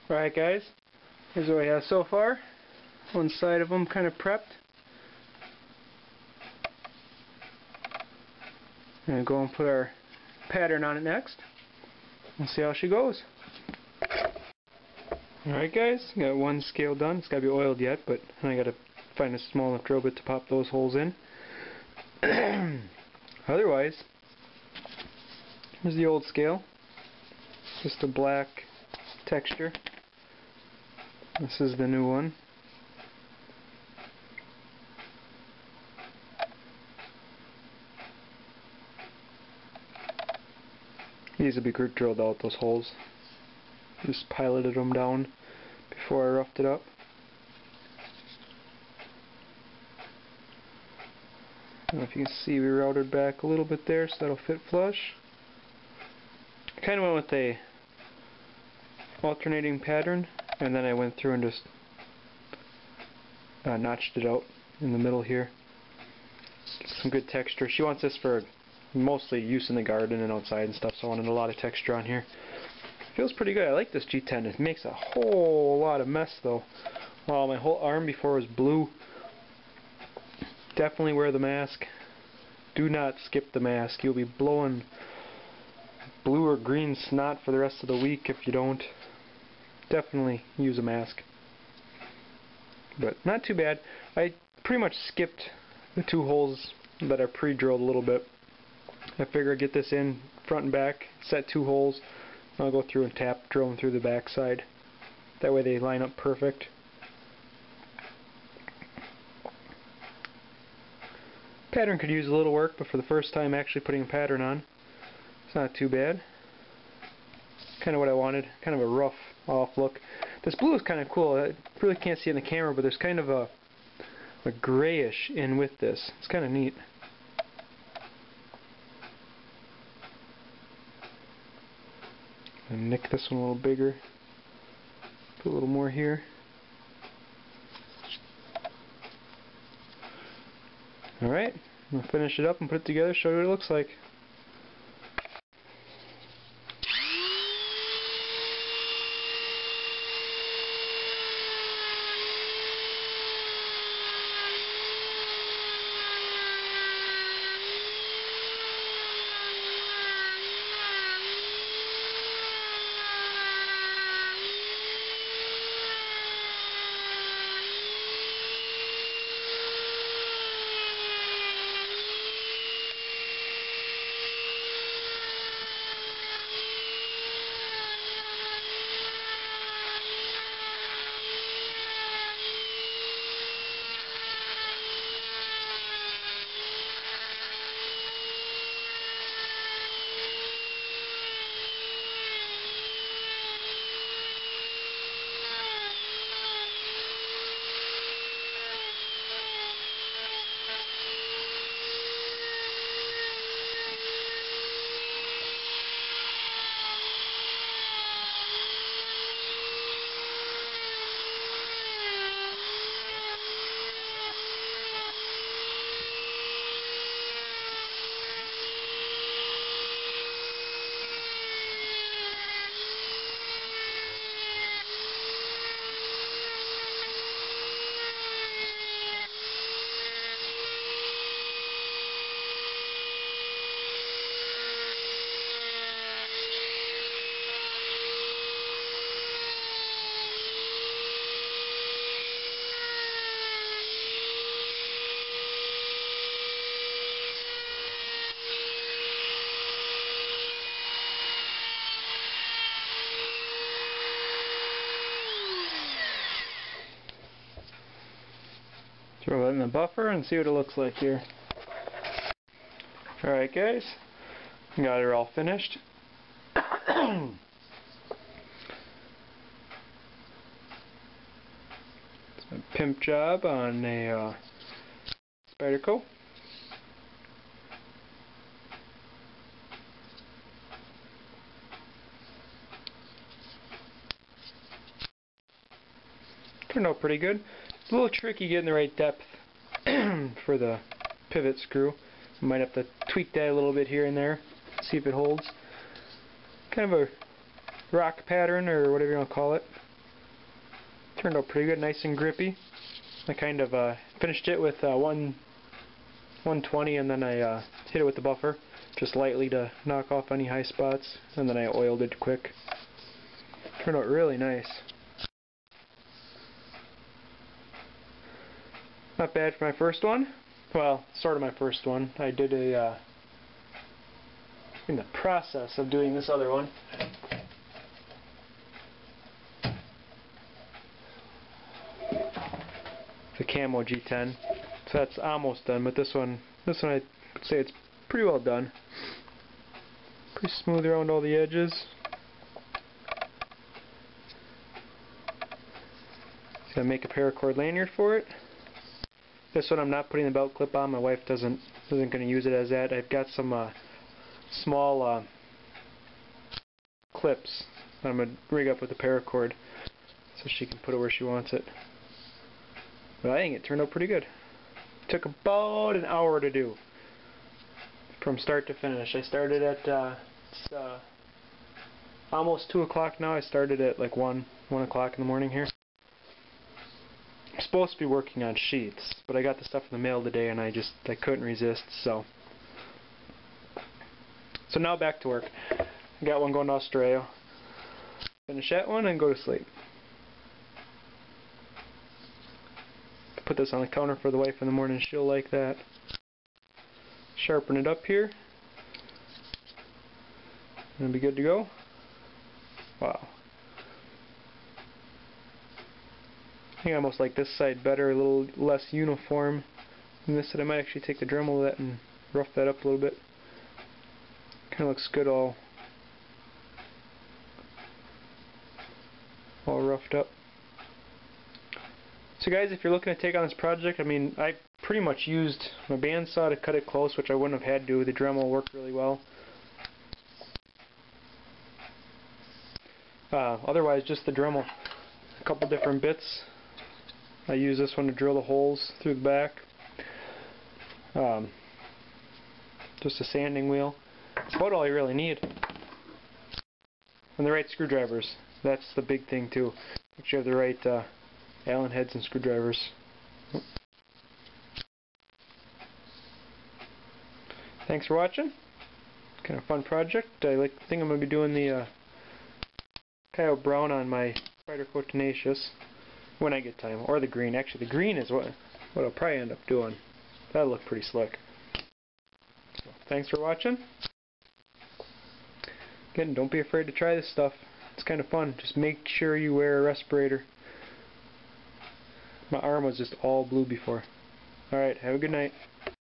Alright guys, here's what we have so far. One side of them kind of prepped. I'm going to go and put our pattern on it next. We'll see how she goes. Alright guys, got one scale done. It's got to be oiled yet, but I got to find a small enough drill bit to pop those holes in. Otherwise, here's the old scale. Just a black texture. This is the new one. These will be drilled out, those holes. Just piloted them down before I roughed it up. I don't know if you can see, we routed back a little bit there so that'll fit flush. I kind of went with a alternating pattern, and then I went through and just notched it out in the middle here. Some good texture. She wants this for mostly use in the garden and outside and stuff, so I wanted a lot of texture on here. Feels pretty good. I like this G10. It makes a whole lot of mess though. Wow, my whole arm before was blue. Definitely wear the mask. Do not skip the mask. You'll be blowing blue or green snot for the rest of the week if you don't. Definitely use a mask. But not too bad. I pretty much skipped the two holes that are pre-drilled a little bit. I figure I'd get this in front and back, set two holes, and I'll go through and drill them through the back side. That way they line up perfect. Pattern could use a little work, but for the first time actually putting a pattern on, it's not too bad. Kind of what I wanted, kind of a rough off look. This blue is kind of cool. I really can't see it in the camera, but there's kind of a grayish in with this. It's kind of neat. And nick this one a little bigger. Put a little more here. Alright, we'll finish it up and put it together, show you what it looks like. Throw it in the buffer and see what it looks like here. Alright guys, got her all finished. It's a pimp job on a Spyderco. Turned out pretty good. It's a little tricky getting the right depth for the pivot screw. Might have to tweak that a little bit here and there, see if it holds. Kind of a rock pattern or whatever you want to call it. Turned out pretty good, nice and grippy. I kind of finished it with 120 and then I hit it with the buffer just lightly to knock off any high spots, and then I oiled it quick. Turned out really nice. Not bad for my first one. Well, sort of my first one. I did a in the process of doing this other one. The camo G10. So that's almost done, but this one I'd say it's pretty well done. Pretty smooth around all the edges. Gonna make a paracord lanyard for it. This one I'm not putting the belt clip on. My wife isn't gonna use it as that. I've got some small clips that I'm gonna rig up with the paracord so she can put it where she wants it. But I think it turned out pretty good. It took about an hour to do, from start to finish. I started at it's almost 2 o'clock now. I started at like 1 o'clock in the morning here. I'm supposed to be working on sheets, but I got the stuff in the mail today and I couldn't resist, so now back to work. I got one going to Australia. Finish that one and go to sleep. Put this on the counter for the wife in the morning, she'll like that. Sharpen it up here. And be good to go. Wow. I think I almost like this side better, a little less uniform than this side. I might actually take the Dremel with that and rough that up a little bit. Kind of looks good all roughed up. So guys, if you're looking to take on this project, I mean, I pretty much used my bandsaw to cut it close, which I wouldn't have had to. The Dremel worked really well. Otherwise, just the Dremel. A couple different bits. I use this one to drill the holes through the back. Just a sanding wheel. That's about all you really need. And the right screwdrivers. That's the big thing too. Make sure you have the right Allen heads and screwdrivers. Thanks for watching. Kind of fun project. I think I'm going to be doing the coyote brown on my Spider Coat Tenacious when I get time, or the green. Actually, the green is what I'll probably end up doing. That'll look pretty slick. So, thanks for watching. Again, don't be afraid to try this stuff. It's kind of fun. Just make sure you wear a respirator. My arm was just all blue before. Alright, have a good night.